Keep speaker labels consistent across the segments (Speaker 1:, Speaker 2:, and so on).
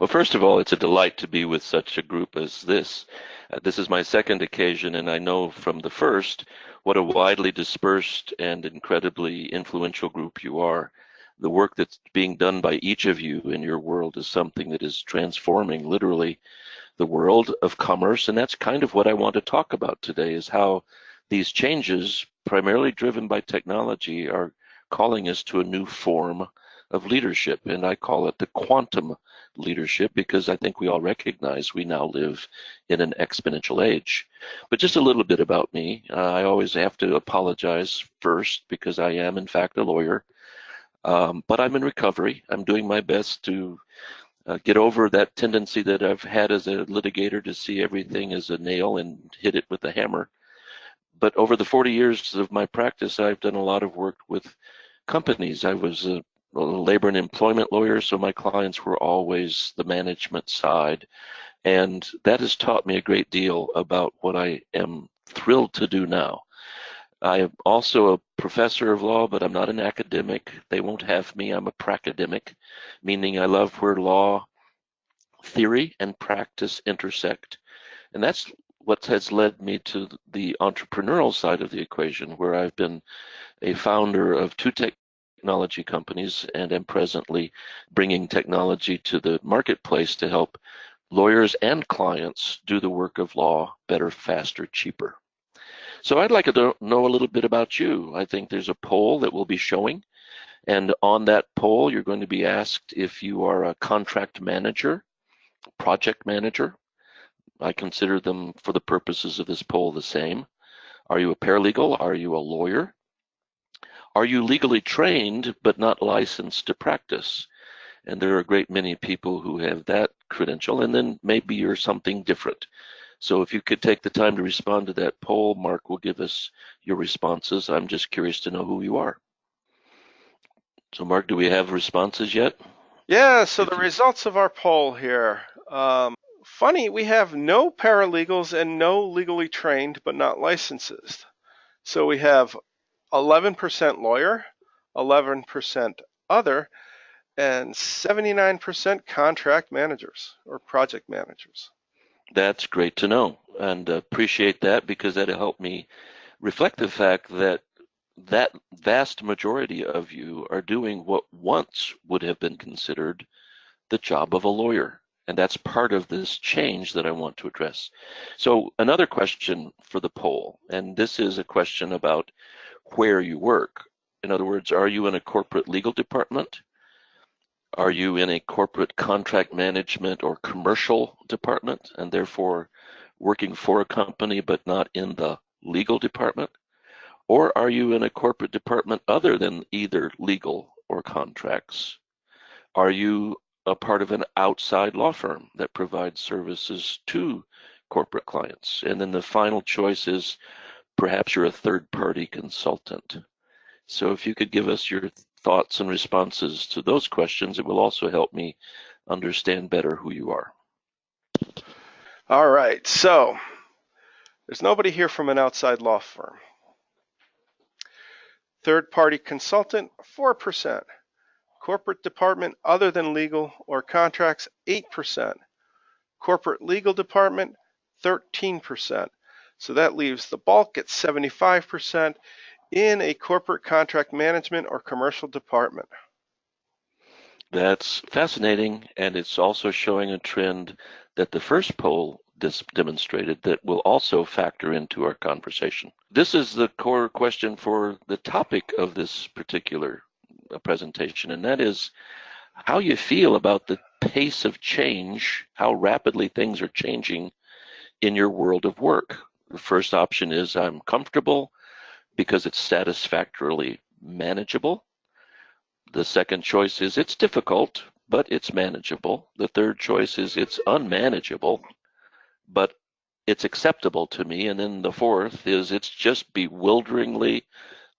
Speaker 1: Well, first of all, it's a delight to be with such a group as this. This is my second occasion, and I know from the first what a widely dispersed and incredibly influential group you are. The work that's being done by each of you in your world is something that is transforming literally the world of commerce, and that's kind of what I want to talk about today is how these changes, primarily driven by technology, are calling us to a new form of leadership, and I call it the quantum leadership because I think we all recognize we now live in an exponential age. But just a little bit about me. I always have to apologize first because I am in fact a lawyer, but I'm in recovery. I'm doing my best to get over that tendency that I've had as a litigator to see everything as a nail and hit it with a hammer. But over the 40 years of my practice, I've done a lot of work with companies. I was a labor and employment lawyer, so my clients were always the management side. And that has taught me a great deal about what I am thrilled to do now. I am also a professor of law, but I'm not an academic. They won't have me. I'm a pracademic, meaning I love where law theory and practice intersect. And that's what has led me to the entrepreneurial side of the equation, where I've been a founder of two technology companies and am presently bringing technology to the marketplace to help lawyers and clients do the work of law better, faster, cheaper. So I'd like to know a little bit about you. I think there's a poll that we'll be showing, and on that poll, you're going to be asked if you are a contract manager, project manager. I consider them, for the purposes of this poll, the same. Are you a paralegal? Are you a lawyer? Are you legally trained but not licensed to practice? And there are a great many people who have that credential, and then maybe you're something different. So if you could take the time to respond to that poll, Mark will give us your responses. I'm just curious to know who you are. So Mark, do we have responses yet?
Speaker 2: Yeah, so the results of our poll here. Funny, we have no paralegals and no legally trained but not licensed. So we have 11% lawyer, 11% other, and 79% contract managers or project managers.
Speaker 1: That's great to know, and appreciate that because that'll help me reflect the fact that that vast majority of you are doing what once would have been considered the job of a lawyer. And that's part of this change that I want to address. So another question for the poll, and this is a question about where you work. In other words, are you in a corporate legal department? Are you in a corporate contract management or commercial department and therefore working for a company but not in the legal department? Or are you in a corporate department other than either legal or contracts? Are you a part of an outside law firm that provides services to corporate clients? And then the final choice is perhaps you're a third-party consultant. So if you could give us your thoughts and responses to those questions, it will also help me understand better who you are.
Speaker 2: All right, so there's nobody here from an outside law firm. Third-party consultant, 4%. Corporate department other than legal or contracts, 8%. Corporate legal department, 13%. So that leaves the bulk at 75% in a corporate contract management or commercial department.
Speaker 1: That's fascinating, and it's also showing a trend that the first poll demonstrated that will also factor into our conversation. This is the core question for the topic of this particular presentation, and that is how you feel about the pace of change, how rapidly things are changing in your world of work. The first option is I'm comfortable because it's satisfactorily manageable. The second choice is it's difficult, but it's manageable. The third choice is it's unmanageable, but it's acceptable to me. And then the fourth is it's just bewilderingly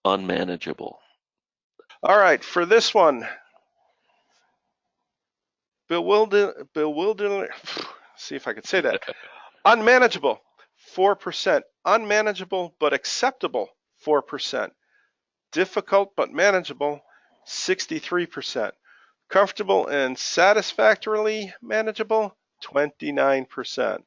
Speaker 1: unmanageable.
Speaker 2: All right, for this one, see if I can say that. Unmanageable, 4%. Unmanageable but acceptable, 4%. Difficult but manageable, 63%. Comfortable and satisfactorily manageable, 29%.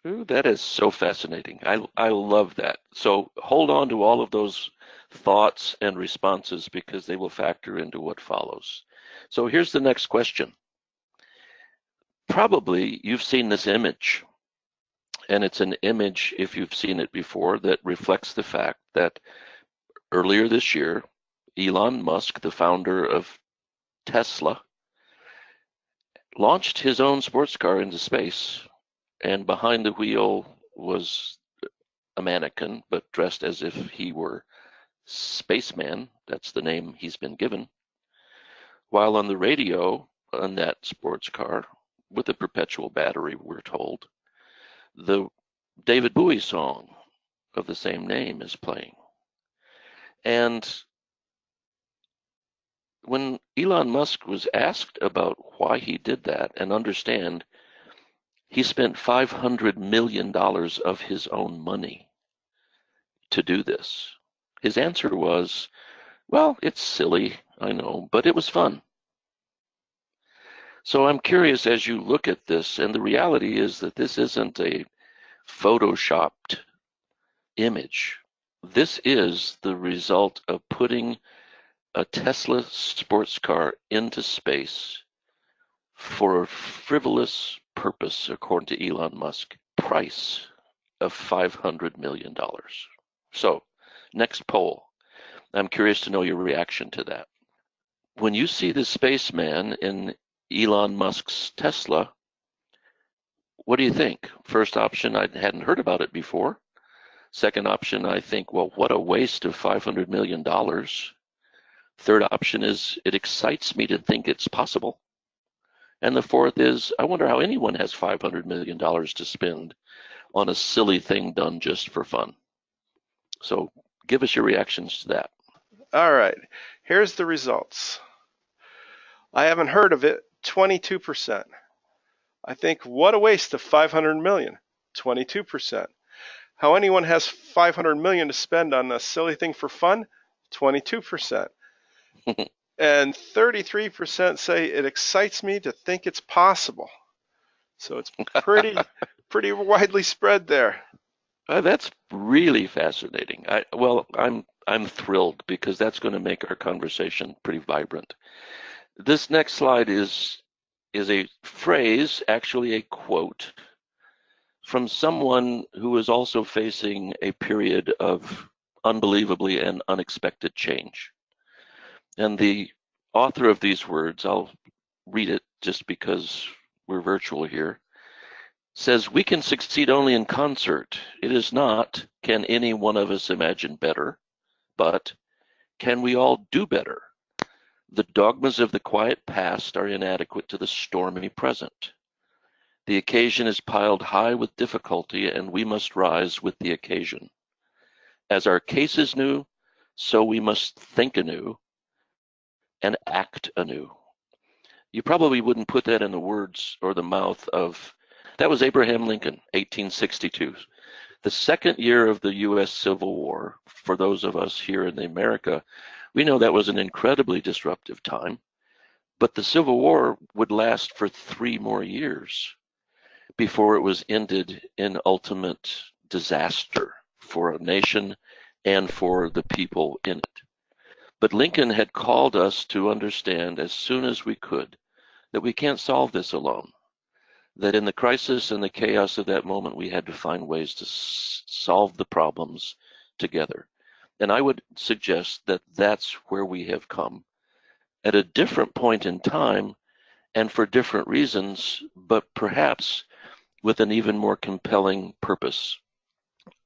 Speaker 1: Ooh, that is so fascinating. I love that. So hold on to all of those thoughts and responses because they will factor into what follows. So here's the next question. Probably you've seen this image, and it's an image, if you've seen it before, that reflects the fact that earlier this year, Elon Musk, the founder of Tesla, launched his own sports car into space, and behind the wheel was a mannequin, but dressed as if he were Spaceman. That's the name he's been given. While on the radio on that sports car, with a perpetual battery, we're told, the David Bowie song of the same name is playing. And when Elon Musk was asked about why he did that, and understand he spent $500 million of his own money to do this, his answer was, well, it's silly, I know, but it was fun. So I'm curious as you look at this, and the reality is that this isn't a photoshopped image. This is the result of putting a Tesla sports car into space for a frivolous purpose, according to Elon Musk. Price of $500 million. So, next poll. I'm curious to know your reaction to that. When you see the spaceman in Elon Musk's Tesla, what do you think? First option, I hadn't heard about it before. Second option, I think, well, what a waste of $500 million. Third option is, it excites me to think it's possible. And the fourth is, I wonder how anyone has $500 million to spend on a silly thing done just for fun. So give us your reactions to that.
Speaker 2: All right, here's the results. I haven't heard of it, 22%. I think, what a waste of 500 million, 22%. How anyone has 500 million to spend on a silly thing for fun, 22%. And 33% say it excites me to think it's possible. So it's pretty widely spread there.
Speaker 1: That's really fascinating. I'm thrilled because that's going to make our conversation pretty vibrant. This next slide is a phrase, actually a quote, from someone who is also facing a period of unbelievably and unexpected change. And the author of these words, I'll read it just because we're virtual here, says, "We can succeed only in concert. It is not, can any one of us imagine better, but can we all do better? The dogmas of the quiet past are inadequate to the stormy present. The occasion is piled high with difficulty, and we must rise with the occasion. As our case is new, so we must think anew and act anew." You probably wouldn't put that in the words or the mouth of, that was Abraham Lincoln, 1862. The second year of the U.S. Civil War, for those of us here in America, we know that was an incredibly disruptive time, but the Civil War would last for 3 more years before it was ended in ultimate disaster for a nation and for the people in it. But Lincoln had called us to understand as soon as we could that we can't solve this alone, that in the crisis and the chaos of that moment, we had to find ways to solve the problems together. And I would suggest that that's where we have come at a different point in time and for different reasons, but perhaps with an even more compelling purpose.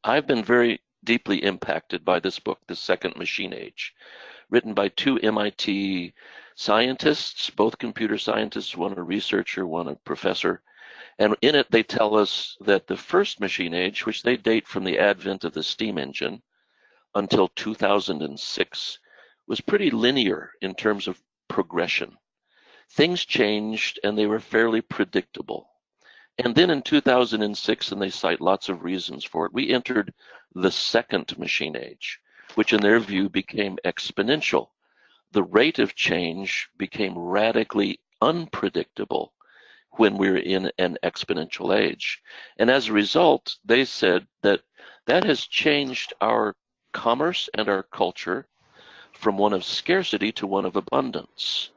Speaker 1: I've been very deeply impacted by this book, The Second Machine Age, written by 2 MIT scientists, both computer scientists, one a researcher, one a professor. And in it, they tell us that the first machine age, which they date from the advent of the steam engine until 2006, was pretty linear in terms of progression. Things changed and they were fairly predictable. And then in 2006, and they cite lots of reasons for it, we entered the second machine age, which in their view became exponential. the rate of change became radically unpredictable when we're in an exponential age. And as a result, they said that that has changed our commerce and our culture from one of scarcity to one of abundance,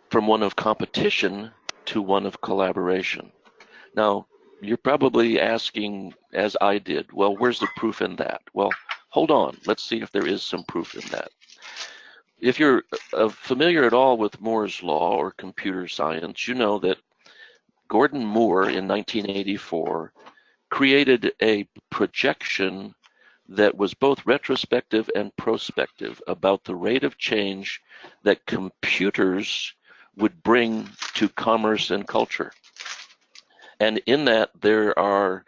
Speaker 1: from one of competition to one of collaboration. Now, you're probably asking, as I did, well, where's the proof in that? Well, hold on. Let's see if there is some proof in that. If you're familiar at all with Moore's law or computer science, you know that Gordon Moore in 1984 created a projection that was both retrospective and prospective about the rate of change that computers would bring to commerce and culture. And in that, there are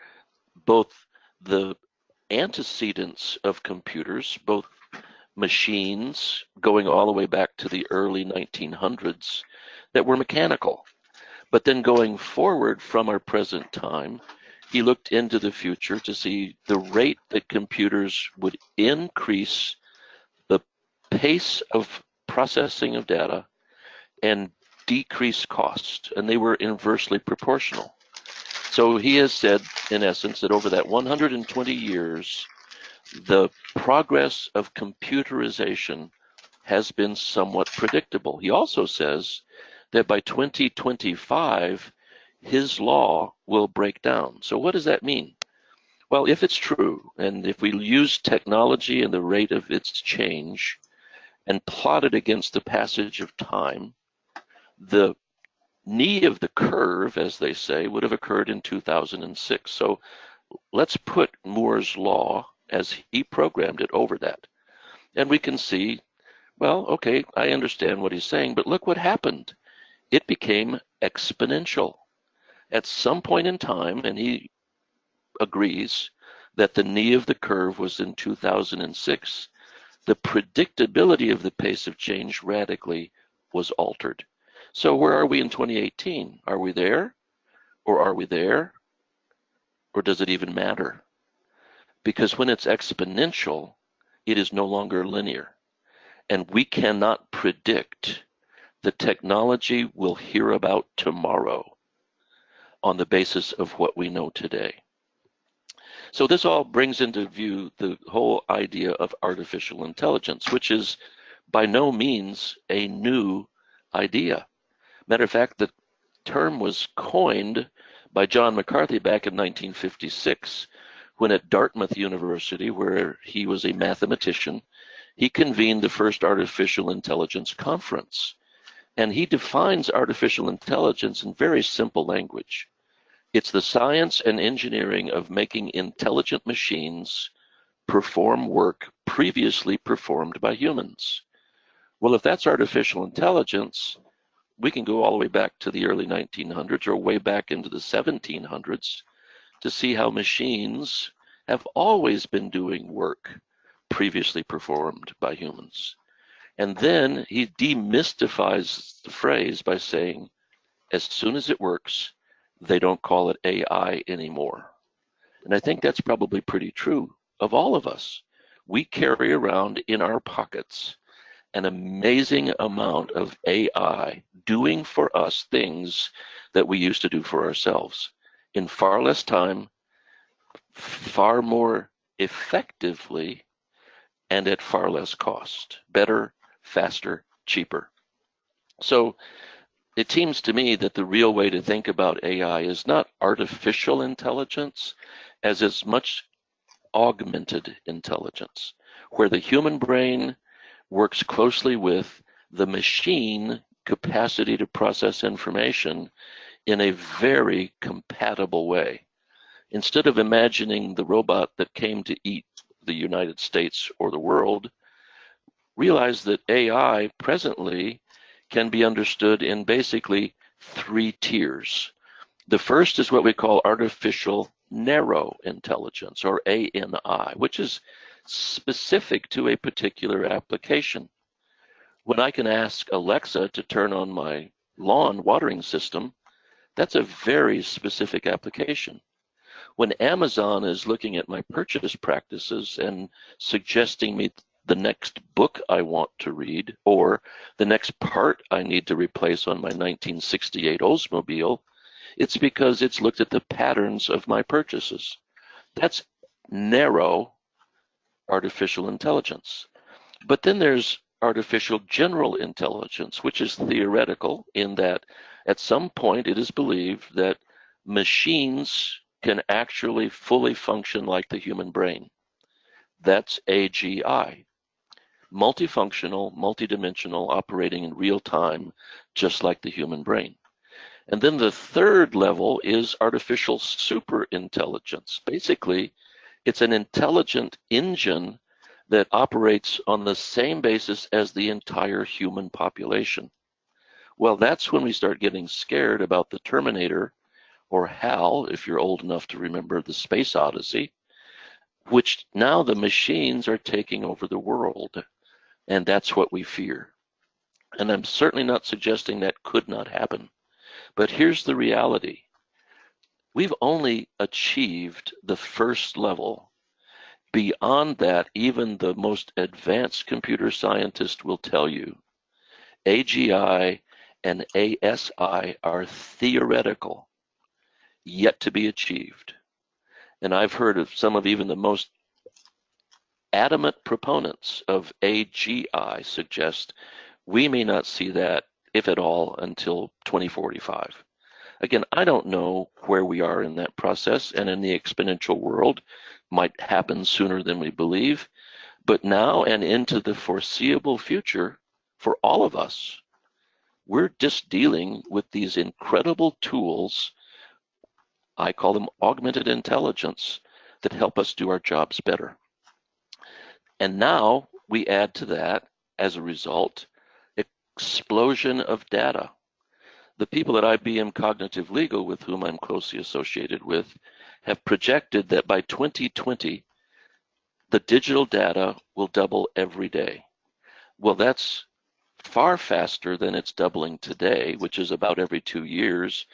Speaker 1: both the antecedents of computers, both machines going all the way back to the early 1900s that were mechanical. But then going forward from our present time, he looked into the future to see the rate that computers would increase the pace of processing of data and decrease cost, and they were inversely proportional. So he has said, in essence, that over that 120 years, the progress of computerization has been somewhat predictable. He also says that by 2025, his law will break down. So what does that mean? Well, if it's true, and if we use technology and the rate of its change and plot it against the passage of time, the knee of the curve, as they say, would have occurred in 2006. So let's put Moore's law, as he programmed it, over that. And we can see, well, okay, I understand what he's saying, but look what happened. It became exponential. At some point in time, and he agrees that the knee of the curve was in 2006, the predictability of the pace of change radically was altered. So where are we in 2018? Are we there? Or are we there? Or does it even matter? Because when it's exponential, it is no longer linear. And we cannot predict the technology we'll hear about tomorrow on the basis of what we know today. So this all brings into view the whole idea of artificial intelligence, which is by no means a new idea. Matter of fact, the term was coined by John McCarthy back in 1956, when at Dartmouth University, where he was a mathematician, he convened the first artificial intelligence conference. And he defines artificial intelligence in very simple language. It's the science and engineering of making intelligent machines perform work previously performed by humans. Well, if that's artificial intelligence, we can go all the way back to the early 1900s or way back into the 1700s to see how machines have always been doing work previously performed by humans. And then he demystifies the phrase by saying, as soon as it works, they don't call it AI anymore. And I think that's probably pretty true of all of us. We carry around in our pockets an amazing amount of AI doing for us things that we used to do for ourselves in far less time, far more effectively, and at far less cost. Better, faster, cheaper. So it seems to me that the real way to think about AI is not artificial intelligence as much augmented intelligence, where the human brain works closely with the machine capacity to process information in a very compatible way. Instead of imagining the robot that came to eat the United States or the world, realize that AI presently can be understood in basically three tiers. The first is what we call artificial narrow intelligence, or ANI, which is specific to a particular application. When I can ask Alexa to turn on my lawn watering system, that's a very specific application. When Amazon is looking at my purchase practices and suggesting me the next book I want to read, or the next part I need to replace on my 1968 Oldsmobile, it's because it's looked at the patterns of my purchases. That's narrow artificial intelligence. But then there's artificial general intelligence, which is theoretical in that at some point it is believed that machines can actually fully function like the human brain. That's AGI, multifunctional, multidimensional, operating in real time, just like the human brain. And then the third level is artificial superintelligence. Basically, it's an intelligent engine that operates on the same basis as the entire human population. Well, that's when we start getting scared about the Terminator, or HAL, if you're old enough to remember the Space Odyssey, which now the machines are taking over the world. And that's what we fear. And I'm certainly not suggesting that could not happen. But here's the reality. We've only achieved the first level. Beyond that, even the most advanced computer scientist will tell you AGI and ASI are theoretical, yet to be achieved. And I've heard of some of even the most adamant proponents of AGI suggest we may not see that, if at all, until 2045. Again, I don't know where we are in that process, and in the exponential world might happen sooner than we believe. But now and into the foreseeable future, for all of us, we're just dealing with these incredible tools. I call them augmented intelligence that help us do our jobs better. And now we add to that, as a result, explosion of data. The people at IBM Cognitive Legal, with whom I'm closely associated with, have projected that by 2020, the digital data will double every day. Well, that's far faster than it's doubling today, which is about every 2 years,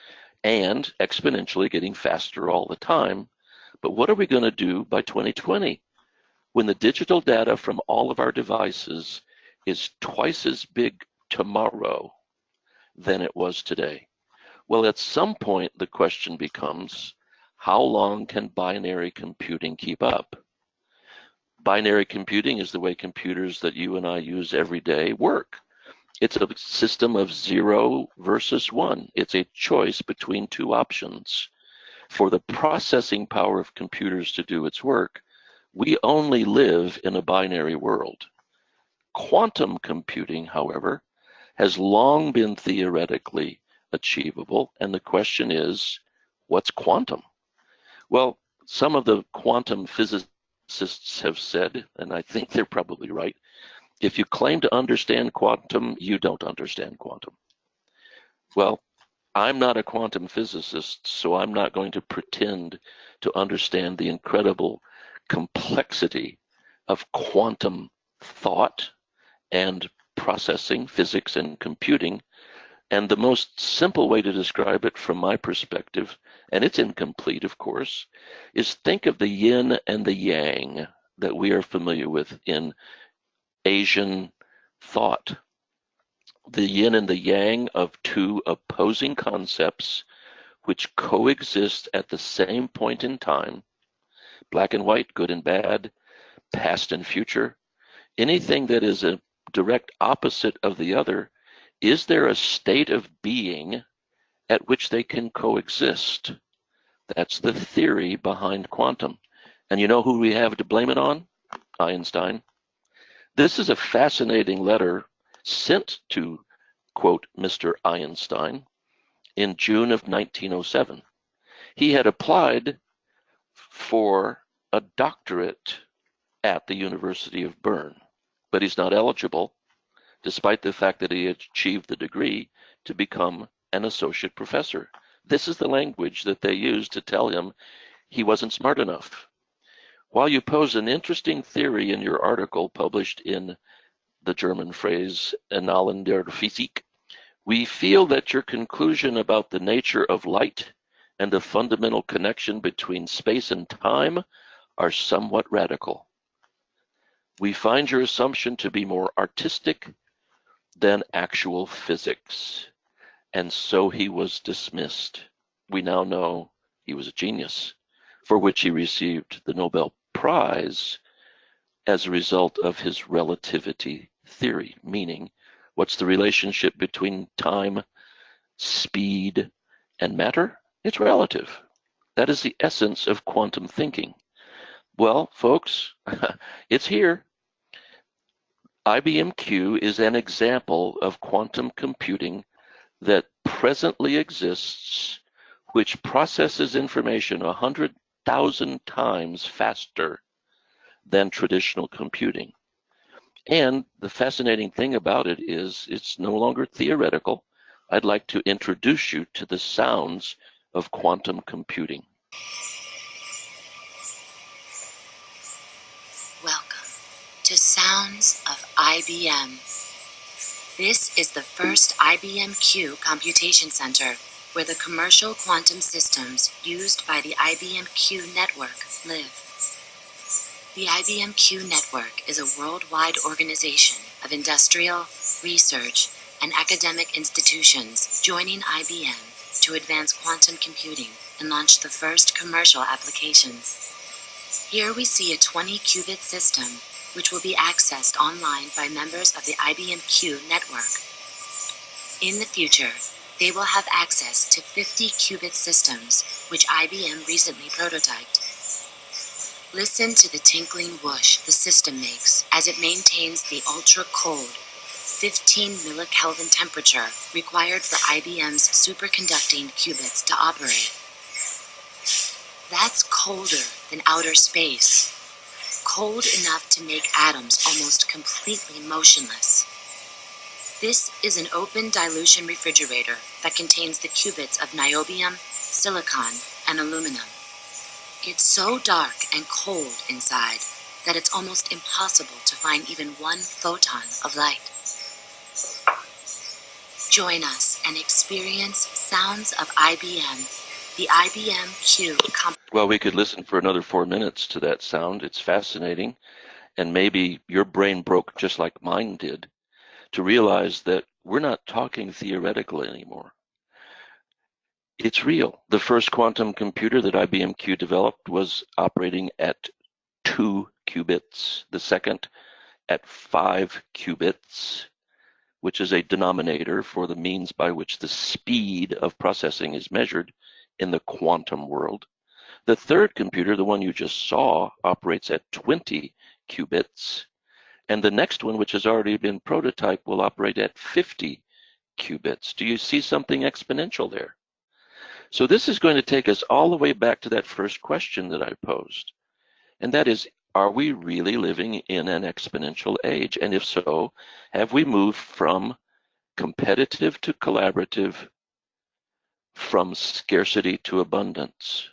Speaker 1: and exponentially getting faster all the time. But what are we going to do by 2020 when the digital data from all of our devices is twice as big tomorrow than it was today? Well, at some point, the question becomes, how long can binary computing keep up? Binary computing is the way computers that you and I use every day work. It's a system of 0 versus 1. It's a choice between two options. For the processing power of computers to do its work, we only live in a binary world. Quantum computing, however, has long been theoretically achievable, and the question is, what's quantum? Well, some of the quantum physicists have said, and I think they're probably right, if you claim to understand quantum, you don't understand quantum. Well, I'm not a quantum physicist, so I'm not going to pretend to understand the incredible complexity of quantum thought and processing, physics and computing. And the most simple way to describe it from my perspective, and it's incomplete, of course, is think of the yin and the yang that we are familiar with in Asian thought. The yin and the yang of two opposing concepts which coexist at the same point in time, black and white, good and bad, past and future. Anything that is a direct opposite of the other, is there a state of being at which they can coexist? That's the theory behind quantum. And you know who we have to blame it on? Einstein. This is a fascinating letter sent to, quote, Mr. Einstein in June of 1907. He had applied for a doctorate at the University of Bern, but he's not eligible, despite the fact that he achieved the degree, to become an associate professor. This is the language that they used to tell him he wasn't smart enough. While you pose an interesting theory in your article published in the German phrase Annalen der Physik, we feel that your conclusion about the nature of light and the fundamental connection between space and time are somewhat radical. We find your assumption to be more artistic than actual physics. And so he was dismissed. We now know he was a genius, for which he received the Nobel Prize as a result of his relativity theory, meaning what's the relationship between time, speed, and matter? It's relative. That is the essence of quantum thinking. Well, folks, it's here. IBM Q is an example of quantum computing that presently exists, which processes information 100,000 times faster than traditional computing. And the fascinating thing about it is it's no longer theoretical. I'd like to introduce you to the sounds of quantum computing.
Speaker 3: Welcome to Sounds of IBM. This is the first IBM Q computation center where the commercial quantum systems used by the IBM Q network live. The IBM Q network is a worldwide organization of industrial, research, and academic institutions joining IBM to advance quantum computing and launch the first commercial applications. Here we see a 20-qubit system which will be accessed online by members of the IBM Q network. In the future, they will have access to 50-qubit systems which IBM recently prototyped. Listen to the tinkling whoosh the system makes as it maintains the ultra-cold 15 millikelvin temperature required for IBM's superconducting qubits to operate. That's colder than outer space. Cold enough to make atoms almost completely motionless. This is an open dilution refrigerator that contains the qubits of niobium, silicon, and aluminum. It's so dark and cold inside that it's almost impossible to find even one photon of light. Join us and experience Sounds of IBM, the IBM Q.
Speaker 1: Well, we could listen for another 4 minutes to that sound. It's fascinating. And maybe your brain broke just like mine did to realize that we're not talking theoretical anymore. It's real. The first quantum computer that IBM Q developed was operating at 2 qubits, the second at 5 qubits, which is a denominator for the means by which the speed of processing is measured in the quantum world. The third computer, the one you just saw, operates at 20 qubits, and the next one, which has already been prototyped, will operate at 50 qubits. Do you see something exponential there? So this is going to take us all the way back to that first question that I posed, and that is, are we really living in an exponential age? And if so, have we moved from competitive to collaborative, from scarcity to abundance?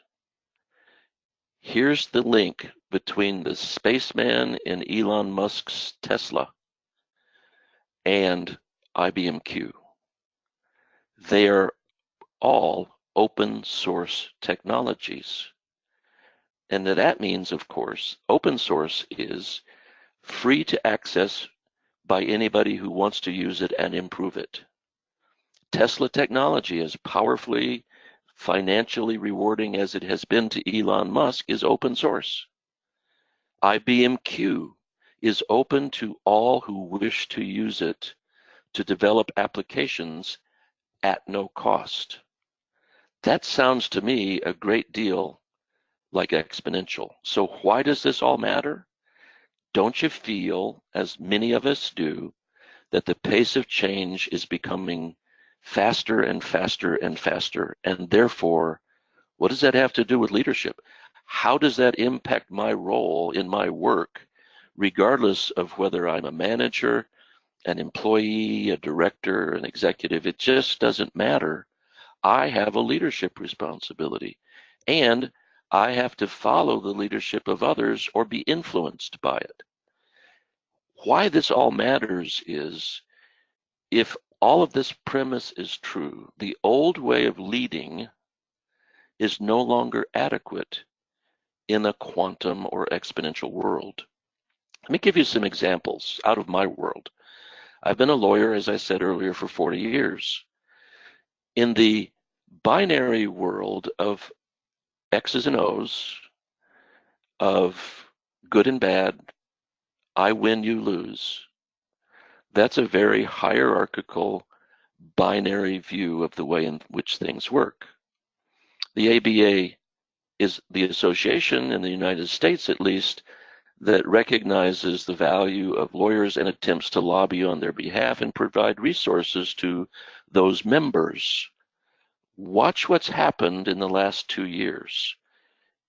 Speaker 1: Here's the link between the spaceman in Elon Musk's Tesla and IBM Q. They are all open source technologies. And that means, of course, open source is free to access by anybody who wants to use it and improve it. Tesla technology, as powerfully financially rewarding as it has been to Elon Musk, is open source. IBM Q is open to all who wish to use it to develop applications at no cost. That sounds to me a great deal like Exponential. So why does this all matter? Don't you feel, as many of us do, that the pace of change is becoming faster and faster and faster? And therefore, what does that have to do with leadership? How does that impact my role in my work, regardless of whether I'm a manager, an employee, a director, an executive? It just doesn't matter. I have a leadership responsibility, and I have to follow the leadership of others or be influenced by it. Why this all matters is, if all of this premise is true, the old way of leading is no longer adequate in a quantum or exponential world. Let me give you some examples out of my world. I've been a lawyer, as I said earlier, for 40 years. In the binary world of X's and O's, of good and bad, I win, you lose, that's a very hierarchical, binary view of the way in which things work. The ABA is the association, in the United States at least, that recognizes the value of lawyers and attempts to lobby on their behalf and provide resources to those members. Watch what's happened in the last 2 years.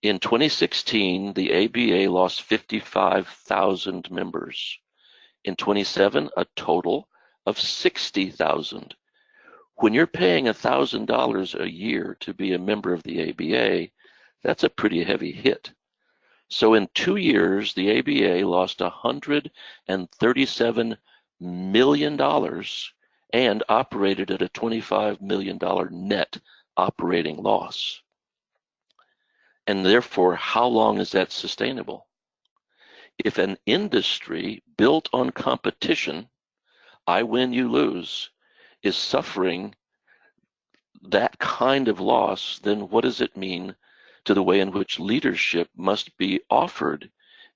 Speaker 1: In 2016, the ABA lost 55,000 members. In 27, a total of 60,000. When you're paying $1,000 a year to be a member of the ABA, that's a pretty heavy hit. So in 2 years, the ABA lost $137 million and operated at a $25 million net operating loss. And therefore, how long is that sustainable? If an industry built on competition, I win, you lose, is suffering that kind of loss, then what does it mean to the way in which leadership must be offered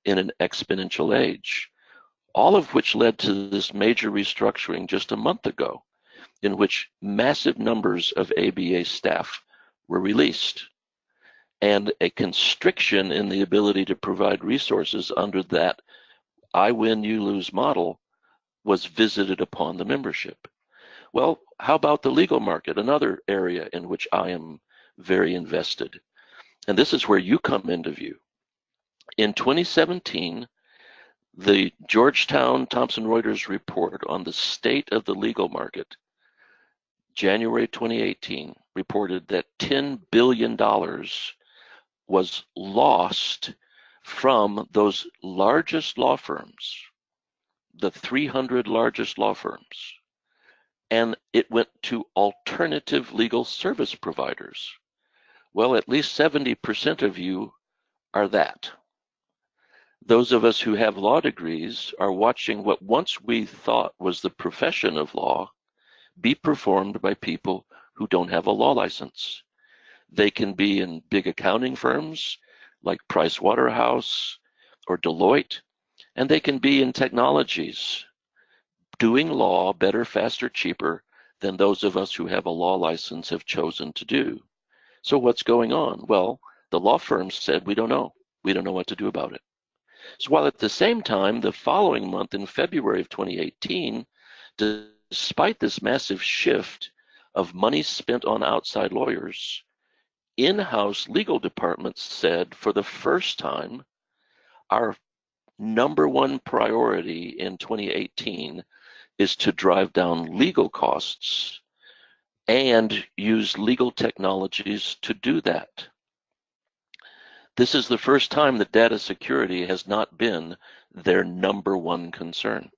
Speaker 1: in an exponential age? All of which led to this major restructuring just a month ago, in which massive numbers of ABA staff were released, and a constriction in the ability to provide resources under that I win, you lose model was visited upon the membership. Well, how about the legal market, another area in which I am very invested? And this is where you come into view. In 2017, the Georgetown Thomson Reuters report on the state of the legal market, January 2018, reported that $10 billion was lost from those largest law firms, the 300 largest law firms, and it went to alternative legal service providers. Well, at least 70% of you are that. Those of us who have law degrees are watching what once we thought was the profession of law be performed by people who don't have a law license. They can be in big accounting firms like Price Waterhouse or Deloitte, and they can be in technologies doing law better, faster, cheaper than those of us who have a law license have chosen to do. So what's going on? Well, the law firms said, we don't know. We don't know what to do about it. So while at the same time, the following month in February of 2018, despite this massive shift of money spent on outside lawyers, in-house legal departments said for the first time, our number one priority in 2018 is to drive down legal costs and use legal technologies to do that. This is the first time that data security has not been their number one concern.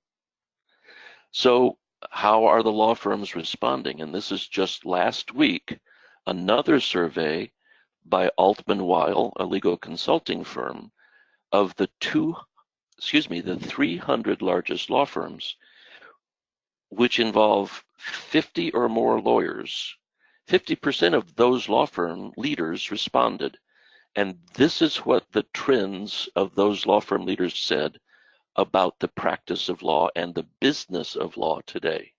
Speaker 1: So how are the law firms responding? And this is just last week, another survey by Altman Weil, a legal consulting firm, of the 300 largest law firms, which involve 50 or more lawyers. 50% of those law firm leaders responded. And this is what the trends of those law firm leaders said about the practice of law and the business of law today.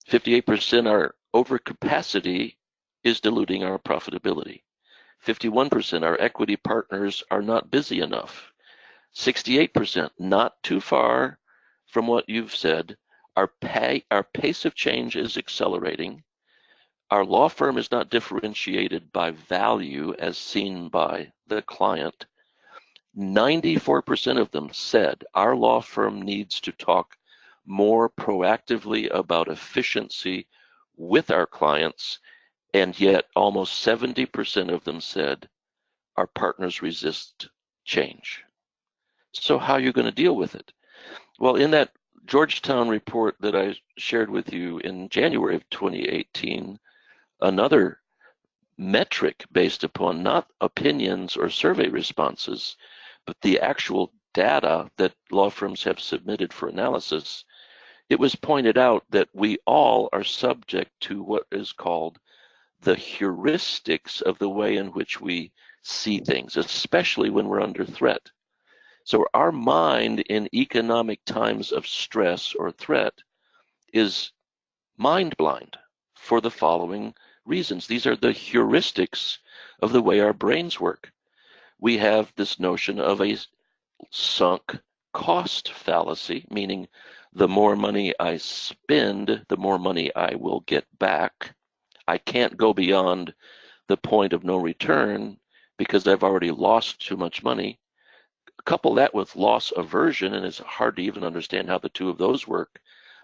Speaker 1: 58% are overcapacity is diluting our profitability. 51% our equity partners are not busy enough. 68%, not too far from what you've said, our pace of change is accelerating. Our law firm is not differentiated by value as seen by the client. 94% of them said our law firm needs to talk more proactively about efficiency with our clients, and yet almost 70% of them said our partners resist change. So how are you going to deal with it? Well, in that Georgetown report that I shared with you in January of 2018, another metric based upon not opinions or survey responses, but the actual data that law firms have submitted for analysis, it was pointed out that we all are subject to what is called the heuristics of the way in which we see things, especially when we're under threat. So our mind in economic times of stress or threat is mind blind for the following reasons. These are the heuristics of the way our brains work. We have this notion of a sunk cost fallacy, meaning the more money I spend, the more money I will get back. I can't go beyond the point of no return because I've already lost too much money. Couple that with loss aversion, and it's hard to even understand how the two of those work.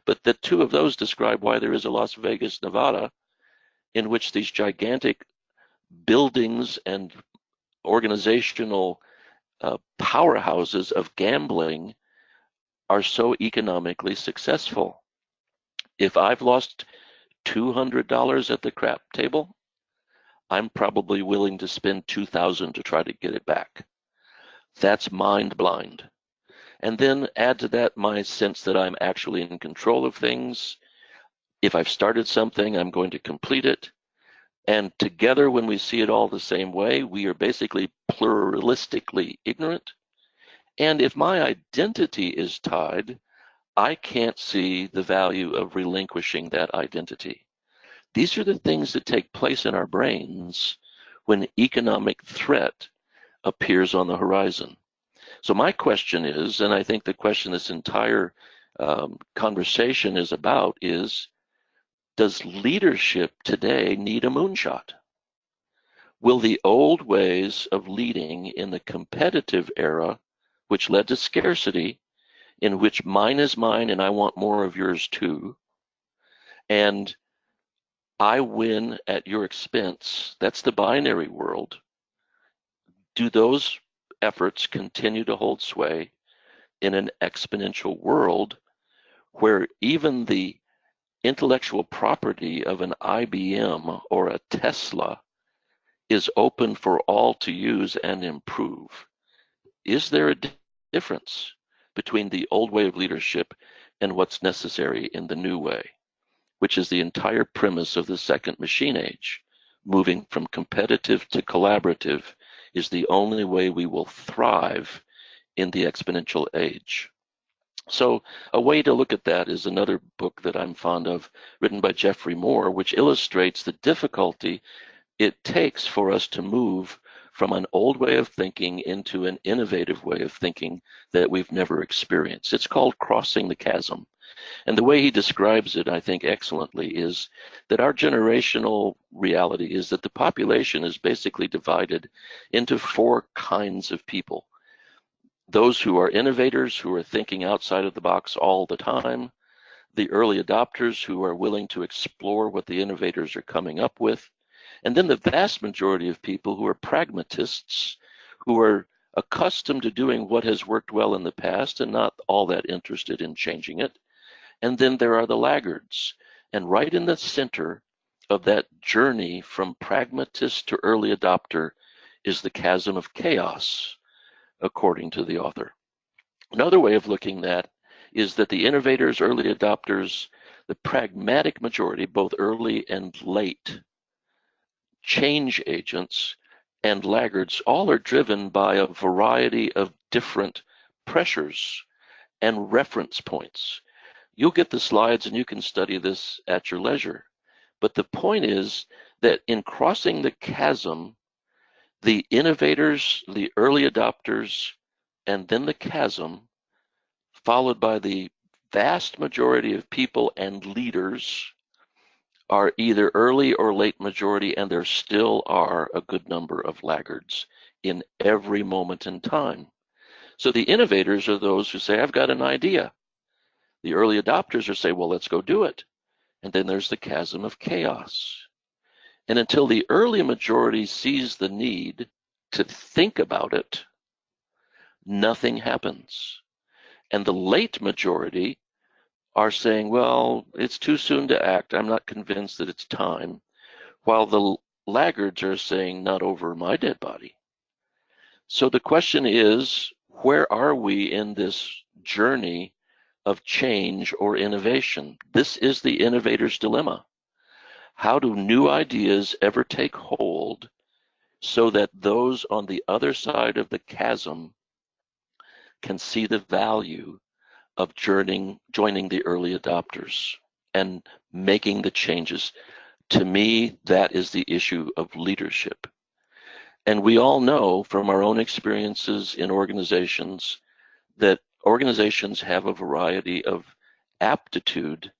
Speaker 1: But the two of those describe why there is a Las Vegas, Nevada, in which these gigantic buildings and organizational powerhouses of gambling are so economically successful. If I've lost $200 at the crap table, I'm probably willing to spend $2,000 to try to get it back. That's mind blind. And then add to that my sense that I'm actually in control of things. If I've started something, I'm going to complete it. And together, when we see it all the same way, we are basically pluralistically ignorant. And if my identity is tied, I can't see the value of relinquishing that identity. These are the things that take place in our brains when economic threat appears on the horizon. So my question is, and I think the question this entire conversation is about is, does leadership today need a moonshot? Will the old ways of leading in the competitive era, which led to scarcity, in which mine is mine and I want more of yours too, and I win at your expense, that's the binary world, do those efforts continue to hold sway in an exponential world where even the intellectual property of an IBM or a Tesla is open for all to use and improve? Is there a difference between the old way of leadership and what's necessary in the new way, which is the entire premise of the second machine age? Moving from competitive to collaborative is the only way we will thrive in the exponential age. So a way to look at that is another book that I'm fond of, written by Jeffrey Moore, which illustrates the difficulty it takes for us to move from an old way of thinking into an innovative way of thinking that we've never experienced. It's called crossing the chasm. And the way he describes it, I think excellently, is that our generational reality is that the population is basically divided into four kinds of people. Those who are innovators, who are thinking outside of the box all the time, the early adopters who are willing to explore what the innovators are coming up with, and then the vast majority of people who are pragmatists, who are accustomed to doing what has worked well in the past and not all that interested in changing it. And then there are the laggards. And right in the center of that journey from pragmatist to early adopter is the chasm of chaos, according to the author. Another way of looking at is that the innovators, early adopters, the pragmatic majority, both early and late, change agents, and laggards, all are driven by a variety of different pressures and reference points. You'll get the slides and you can study this at your leisure. But the point is that in crossing the chasm, the innovators, the early adopters, and then the chasm, followed by the vast majority of people and leaders, are either early or late majority, and there still are a good number of laggards in every moment in time. So the innovators are those who say, I've got an idea. The early adopters are say, well, let's go do it. And then there's the chasm of chaos. And until the early majority sees the need to think about it, nothing happens. And the late majority are saying, well, it's too soon to act. I'm not convinced that it's time. While the laggards are saying, not over my dead body. So the question is, where are we in this journey of change or innovation? This is the innovator's dilemma. How do new ideas ever take hold so that those on the other side of the chasm can see the value of joining the early adopters and making the changes? To me, that is the issue of leadership. And we all know from our own experiences in organizations that organizations have a variety of aptitude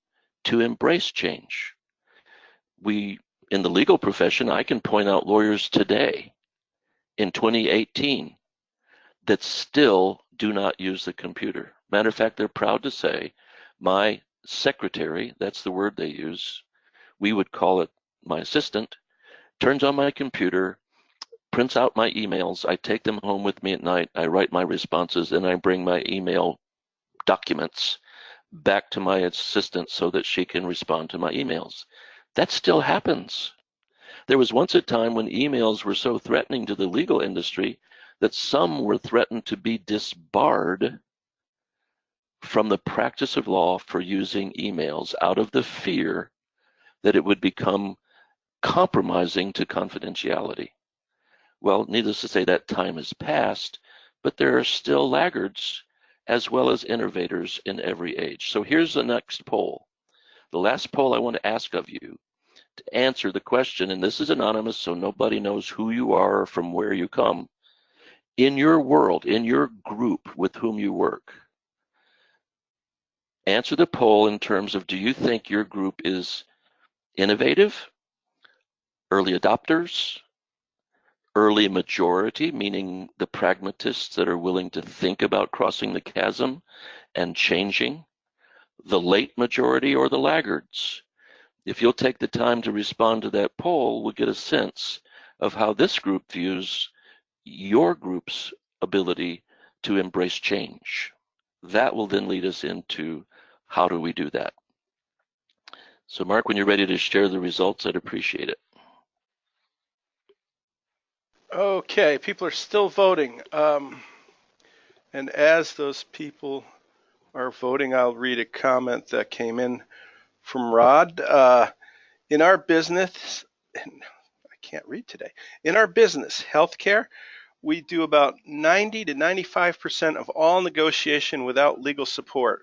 Speaker 1: to embrace change. We, in the legal profession, I can point out lawyers today in 2018 that still do not use the computer. Matter of fact, they're proud to say, my secretary, that's the word they use, we would call it my assistant, turns on my computer, prints out my emails, I take them home with me at night, I write my responses, and I bring my email documents back to my assistant so that she can respond to my emails. That still happens. There was once a time when emails were so threatening to the legal industry that some were threatened to be disbarred from the practice of law for using emails out of the fear that it would become compromising to confidentiality. Well, needless to say, that time has passed, but there are still laggards as well as innovators in every age. So here's the next poll. The last poll I want to ask of you to answer the question, and this is anonymous, so nobody knows who you are or from where you come. In your world, in your group with whom you work, answer the poll in terms of, do you think your group is innovative, early adopters, early majority, meaning the pragmatists that are willing to think about crossing the chasm and changing, the late majority, or the laggards? If you'll take the time to respond to that poll, we'll get a sense of how this group views your group's ability to embrace change. That will then lead us into how do we do that. So Mark, when you're ready to share the results, I'd appreciate it.
Speaker 2: Okay, people are still voting. And as those people are voting, I'll read a comment that came in from Rod. In our business, I can't read today. In our business, healthcare, we do about 90 to 95% of all negotiation without legal support.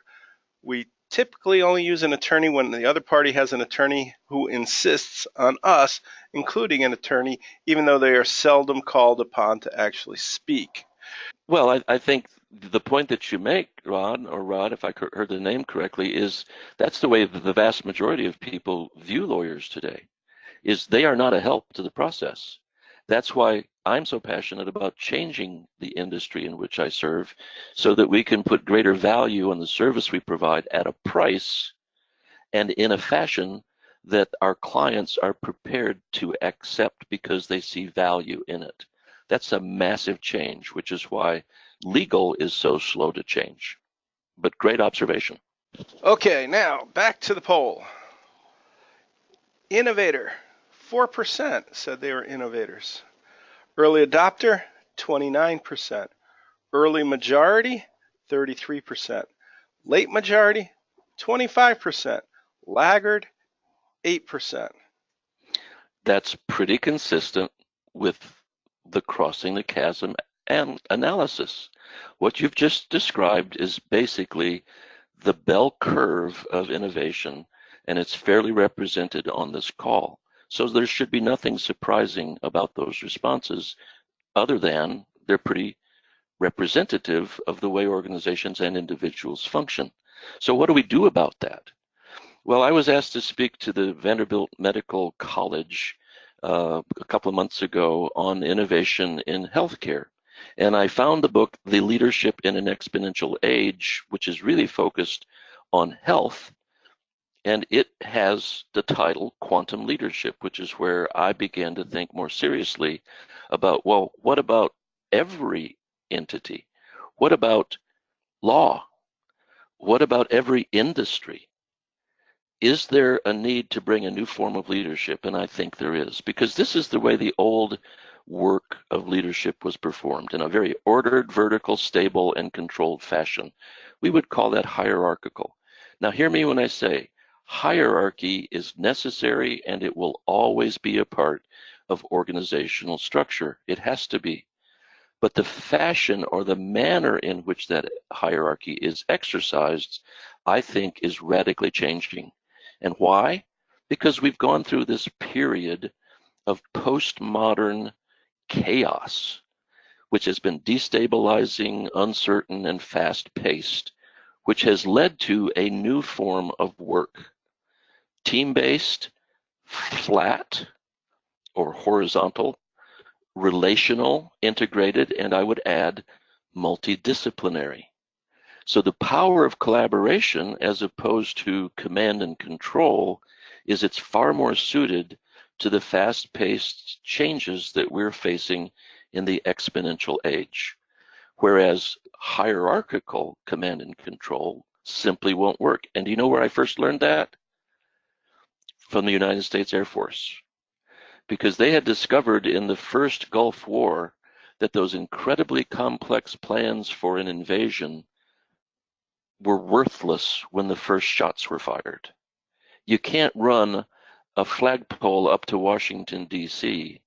Speaker 2: We typically only use an attorney when the other party has an attorney who insists on us including an attorney, even though they are seldom called upon to actually speak.
Speaker 1: Well, I think the point that you make, Rod, if I heard the name correctly, is that's the way the vast majority of people view lawyers today, is they are not a help to the process. That's why I'm so passionate about changing the industry in which I serve so that we can put greater value on the service we provide at a price and in a fashion that our clients are prepared to accept because they see value in it. That's a massive change, which is why legal is so slow to change. But great observation.
Speaker 2: Okay, now back to the poll. Innovator, 4% said they were innovators. Early adopter, 29%. Early majority, 33%. Late majority, 25%. Laggard, 8%.
Speaker 1: That's pretty consistent with the crossing the chasm and analysis. What you've just described is basically the bell curve of innovation, and it's fairly represented on this call. So there should be nothing surprising about those responses other than they're pretty representative of the way organizations and individuals function. So what do we do about that? Well, I was asked to speak to the Vanderbilt Medical College a couple of months ago on innovation in healthcare. And I found the book, The Leadership in an Exponential Age, which is really focused on health. And it has the title Quantum Leadership, which is where I began to think more seriously about, well, what about every entity? What about law? What about every industry? Is there a need to bring a new form of leadership? And I think there is, because this is the way the old work of leadership was performed in a very ordered, vertical, stable, and controlled fashion. We would call that hierarchical. Now, hear me when I say hierarchy is necessary and it will always be a part of organizational structure. It has to be. But the fashion or the manner in which that hierarchy is exercised, I think, is radically changing. And why? Because we've gone through this period of postmodern chaos, which has been destabilizing, uncertain, and fast-paced, which has led to a new form of work. Team-based, flat or horizontal, relational, integrated, and I would add multidisciplinary. So the power of collaboration as opposed to command and control is it's far more suited to the fast-paced changes that we're facing in the exponential age. Whereas hierarchical command and control simply won't work. And do you know where I first learned that? From the United States Air Force. Because they had discovered in the first Gulf War that those incredibly complex plans for an invasion were worthless when the first shots were fired. You can't run a flagpole up to Washington, D.C.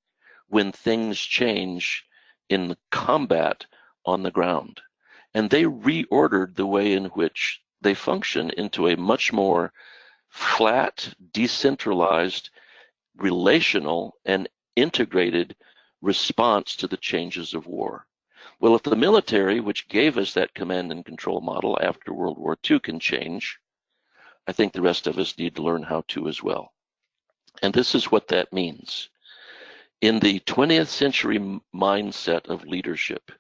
Speaker 1: when things change in combat on the ground. And they reordered the way in which they function into a much more flat, decentralized, relational, and integrated response to the changes of war. Well, if the military, which gave us that command and control model after World War II, can change, I think the rest of us need to learn how to as well. And this is what that means. In the 20th century mindset of leadership,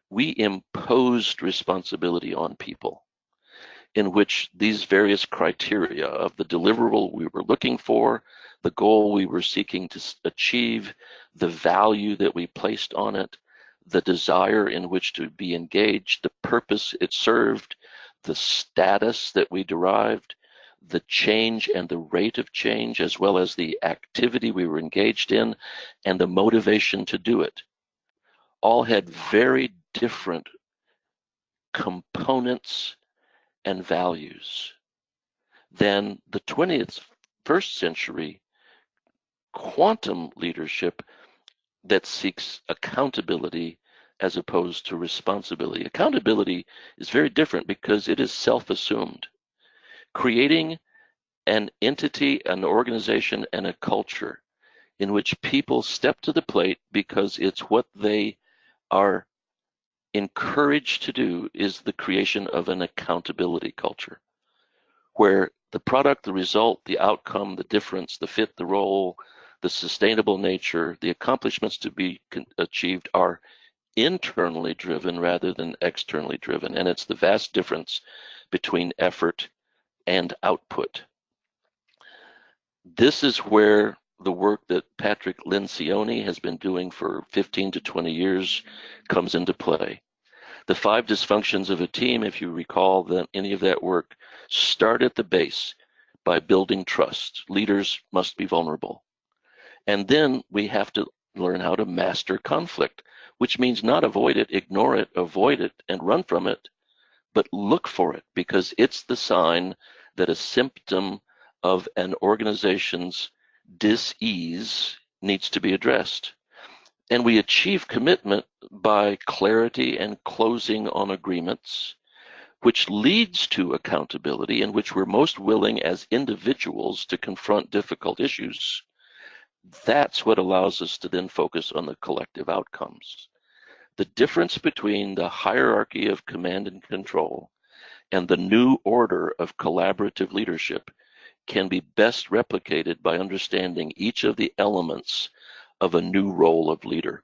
Speaker 1: we imposed responsibility on people in which these various criteria of the deliverable we were looking for, the goal we were seeking to achieve, the value that we placed on it, the desire in which to be engaged, the purpose it served, the status that we derived, the change and the rate of change, as well as the activity we were engaged in, and the motivation to do it, all had very different components and values than the 21st century quantum leadership that seeks accountability as opposed to responsibility. Accountability is very different because it is self-assumed. Creating an entity, an organization, and a culture in which people step to the plate because it's what they are encouraged to do is the creation of an accountability culture, where the product, the result, the outcome, the difference, the fit, the role, the sustainable nature, the accomplishments to be achieved are internally driven rather than externally driven. And it's the vast difference between effort and output. This is where the work that Patrick Lencioni has been doing for 15 to 20 years comes into play. The 5 dysfunctions of a team, if you recall that any of that work, start at the base by building trust. Leaders must be vulnerable. And then we have to learn how to master conflict, which means not avoid it, ignore it, avoid it, and run from it, but look for it, because it's the sign that a symptom of an organization's dis-ease needs to be addressed. And we achieve commitment by clarity and closing on agreements, which leads to accountability, in which we're most willing as individuals to confront difficult issues. That's what allows us to then focus on the collective outcomes. The difference between the hierarchy of command and control and the new order of collaborative leadership can be best replicated by understanding each of the elements of a new role of leader.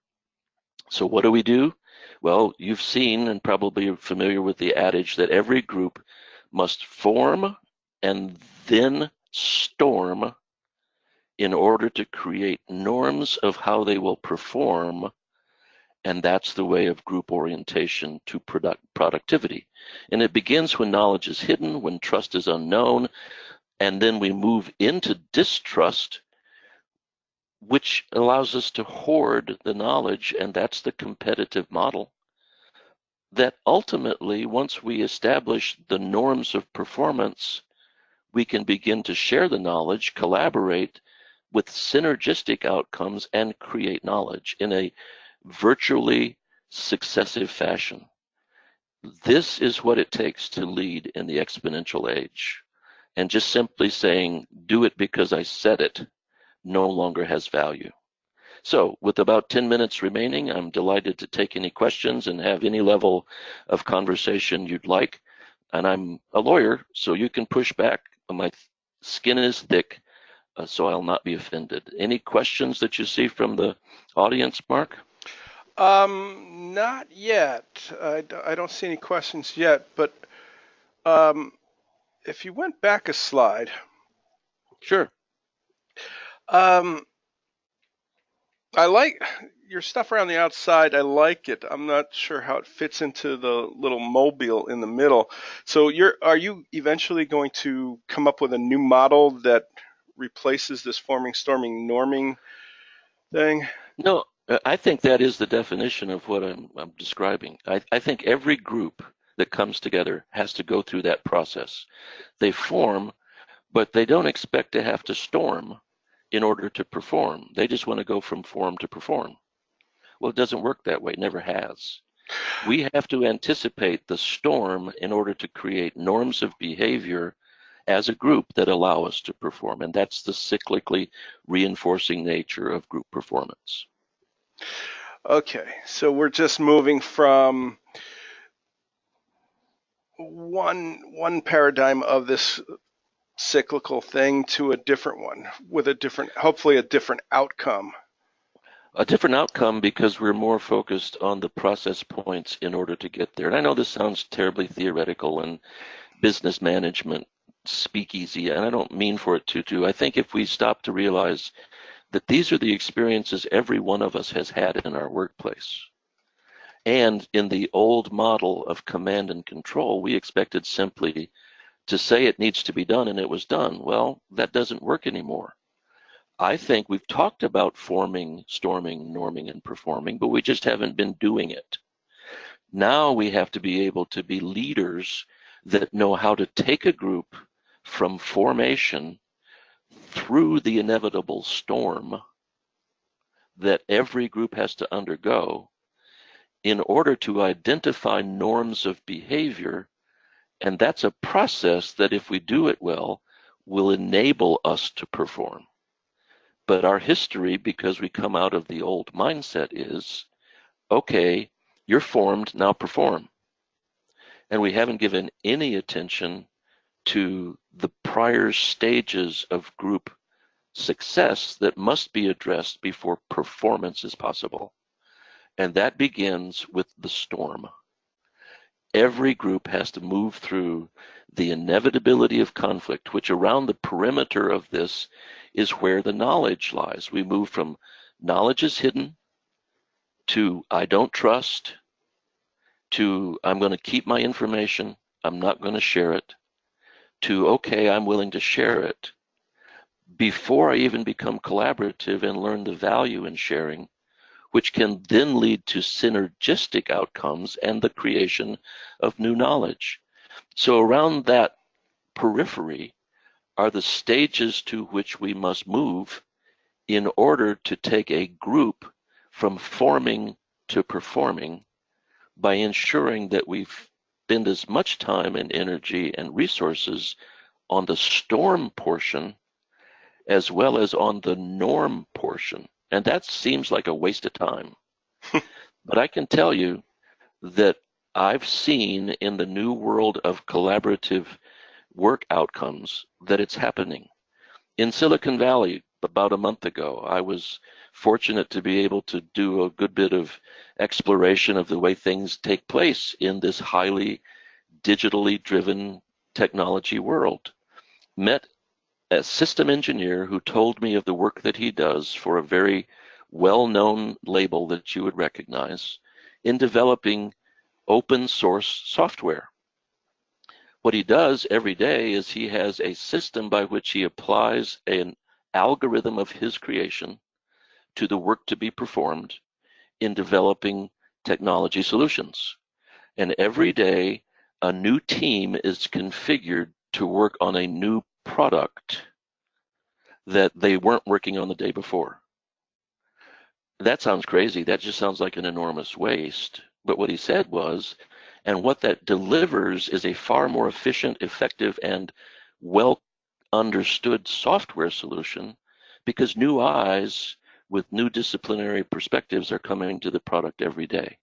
Speaker 1: So what do? Well, you've seen and probably are familiar with the adage that every group must form and then storm in order to create norms of how they will perform. And that's the way of group orientation to productivity. And it begins when knowledge is hidden, when trust is unknown, and then we move into distrust which allows us to hoard the knowledge, and that's the competitive model. That ultimately, once we establish the norms of performance, we can begin to share the knowledge, collaborate with synergistic outcomes, and create knowledge in a virtually successive fashion. This is what it takes to lead in the exponential age. And just simply saying, do it because I said it, no longer has value. So with about 10 minutes remaining, I'm delighted to take any questions and have any level of conversation you'd like. And I'm a lawyer, so you can push back. My skin is thick, so I'll not be offended. Any questions that you see from the audience, Mark?
Speaker 2: Not yet. I don't see any questions yet, but if you went back a slide.
Speaker 1: Sure.
Speaker 2: I like your stuff around the outside. I like it. I'm not sure how it fits into the little mobile in the middle. So are you eventually going to come up with a new model that replaces this forming, storming, norming thing?
Speaker 1: No, I think that is the definition of what I'm describing. I think every group that comes together has to go through that process. They form, but they don't expect to have to storm in order to perform. They just want to go from form to perform. Well, it doesn't work that way, it never has. We have to anticipate the storm in order to create norms of behavior as a group that allow us to perform. And that's the cyclically reinforcing nature of group performance.
Speaker 2: Okay, so we're just moving from one paradigm of this cyclical thing to a different one with hopefully a different outcome.
Speaker 1: A different outcome because we're more focused on the process points in order to get there. And I know this sounds terribly theoretical and business management speakeasy, and I don't mean for it to. I think if we stop to realize that these are the experiences every one of us has had in our workplace. And in the old model of command and control, we expected simply to say it needs to be done and it was done. Well, that doesn't work anymore. I think we've talked about forming, storming, norming, and performing, but we just haven't been doing it. Now we have to be able to be leaders that know how to take a group from formation through the inevitable storm that every group has to undergo in order to identify norms of behavior. And that's a process that, if we do it well, will enable us to perform. But our history, because we come out of the old mindset, is, okay, you're formed, now perform. And we haven't given any attention to the prior stages of group success that must be addressed before performance is possible. And that begins with the storm. Every group has to move through the inevitability of conflict, which around the perimeter of this is where the knowledge lies. We move from knowledge is hidden to I don't trust to I'm going to keep my information, I'm not going to share it, to okay, I'm willing to share it. Before I even become collaborative and learn the value in sharing, which can then lead to synergistic outcomes and the creation of new knowledge. So around that periphery are the stages to which we must move in order to take a group from forming to performing by ensuring that we spend as much time and energy and resources on the storm portion as well as on the norm portion. And that seems like a waste of time. But I can tell you that I've seen in the new world of collaborative work outcomes that it's happening. In Silicon Valley, about a month ago, I was fortunate to be able to do a good bit of exploration of the way things take place in this highly digitally driven technology world. Met a system engineer who told me of the work that he does for a very well-known label that you would recognize in developing open source software. What he does every day is he has a system by which he applies an algorithm of his creation to the work to be performed in developing technology solutions. And every day, a new team is configured to work on a new product that they weren't working on the day before. That sounds crazy. That just sounds like an enormous waste. But what he said was, and what that delivers is a far more efficient, effective, and well understood software solution because new eyes with new disciplinary perspectives are coming to the product every day.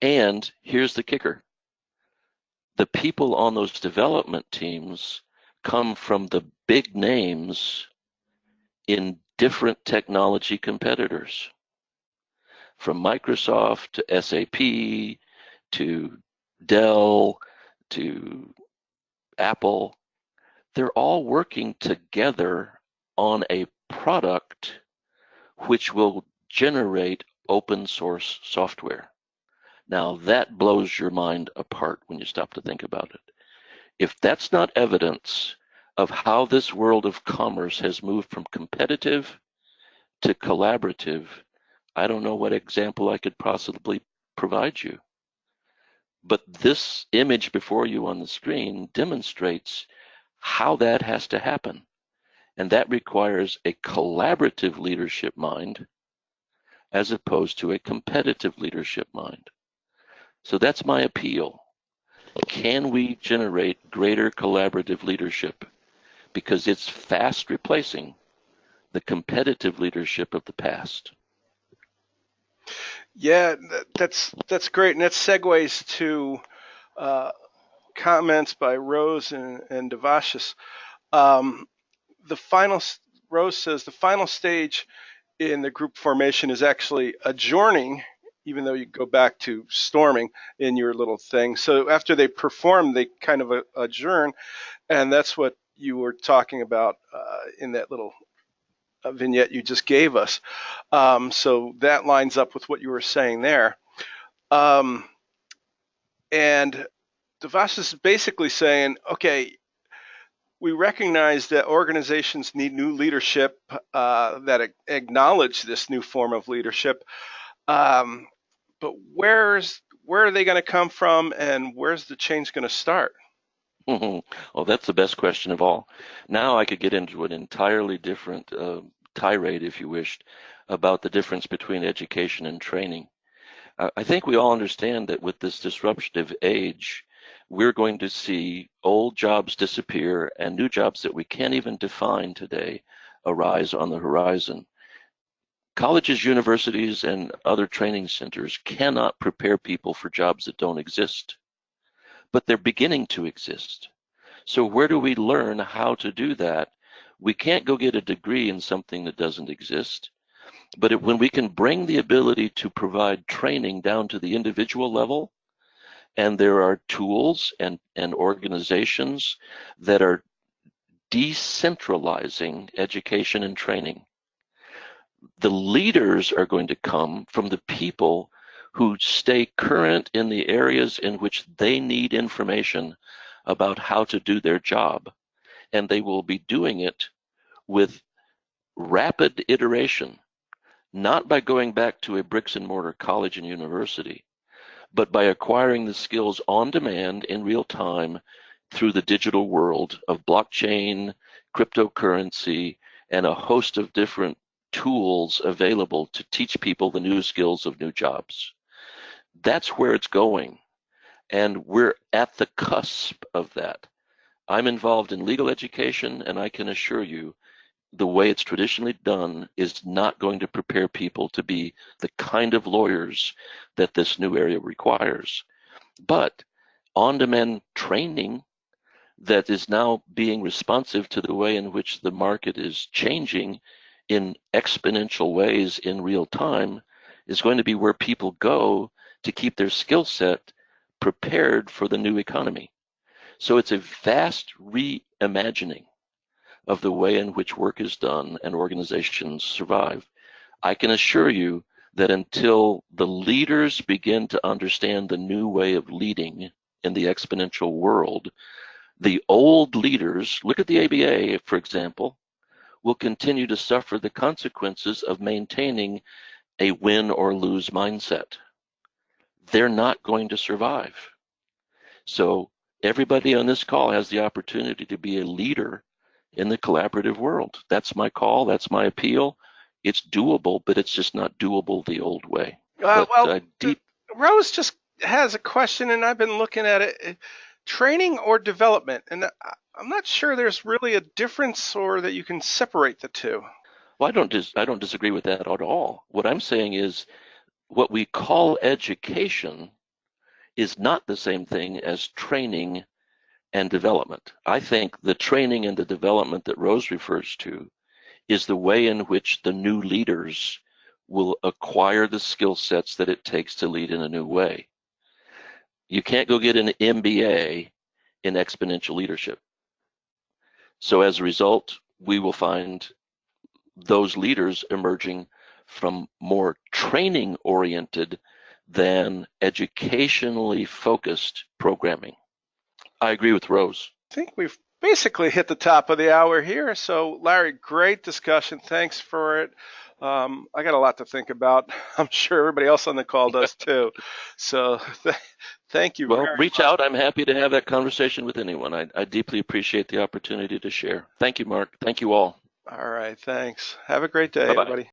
Speaker 1: And here's the kicker. The people on those development teams come from the big names in different technology competitors, from Microsoft to SAP to Dell to Apple. They're all working together on a product which will generate open source software. Now that blows your mind apart when you stop to think about it. If that's not evidence of how this world of commerce has moved from competitive to collaborative, I don't know what example I could possibly provide you. But this image before you on the screen demonstrates how that has to happen. And that requires a collaborative leadership mind as opposed to a competitive leadership mind. So that's my appeal. Can we generate greater collaborative leadership? Because it's fast replacing the competitive leadership of the past.
Speaker 2: Yeah, that's great, and that segues to comments by Rose and Devashis. The final Rose says the final stage in the group formation is actually adjourning, even though you go back to storming in your little thing. So after they perform, they kind of adjourn, and that's what you were talking about in that little vignette you just gave us. So that lines up with what you were saying there. And Devashis is basically saying, okay, we recognize that organizations need new leadership that acknowledge this new form of leadership. But where are they going to come from, and where's the change going to start?
Speaker 1: Oh, that's the best question of all. Now I could get into an entirely different tirade, if you wished, about the difference between education and training. I think we all understand that with this disruptive age, we're going to see old jobs disappear and new jobs that we can't even define today arise on the horizon. Colleges, universities, and other training centers cannot prepare people for jobs that don't exist, but they're beginning to exist. So where do we learn how to do that? We can't go get a degree in something that doesn't exist. But when we can bring the ability to provide training down to the individual level, and there are tools and organizations that are decentralizing education and training, the leaders are going to come from the people who stay current in the areas in which they need information about how to do their job. And they will be doing it with rapid iteration, not by going back to a bricks and mortar college and university, but by acquiring the skills on demand in real time through the digital world of blockchain, cryptocurrency, and a host of different tools available to teach people the new skills of new jobs. That's where it's going. And we're at the cusp of that. I'm involved in legal education, and I can assure you the way it's traditionally done is not going to prepare people to be the kind of lawyers that this new area requires. But on-demand training that is now being responsive to the way in which the market is changing in exponential ways in real time is going to be where people go to keep their skill set prepared for the new economy. So it's a vast reimagining of the way in which work is done and organizations survive. I can assure you that until the leaders begin to understand the new way of leading in the exponential world, the old leaders, look at the ABA, for example, will continue to suffer the consequences of maintaining a win or lose mindset. They're not going to survive. So everybody on this call has the opportunity to be a leader in the collaborative world. That's my call. That's my appeal. It's doable, but it's just not doable the old way.
Speaker 2: Rose just has a question, and I've been looking at it. Training or development, and I'm not sure there's really a difference or that you can separate the two.
Speaker 1: Well, I don't disagree with that at all. What I'm saying is what we call education is not the same thing as training and development. I think the training and the development that Rose refers to is the way in which the new leaders will acquire the skill sets that it takes to lead in a new way. You can't go get an MBA in exponential leadership. So as a result, we will find those leaders emerging from more training oriented than educationally focused programming. I agree with Rose.
Speaker 2: I think we've basically hit the top of the hour here. So Larry, great discussion. Thanks for it. I got a lot to think about. I'm sure everybody else on the call does too. So thank you.
Speaker 1: Well, reach out. I'm happy to have that conversation with anyone. I deeply appreciate the opportunity to share. Thank you, Mark. Thank you all.
Speaker 2: All right. Thanks. Have a great day,
Speaker 1: Bye-bye.
Speaker 2: everybody.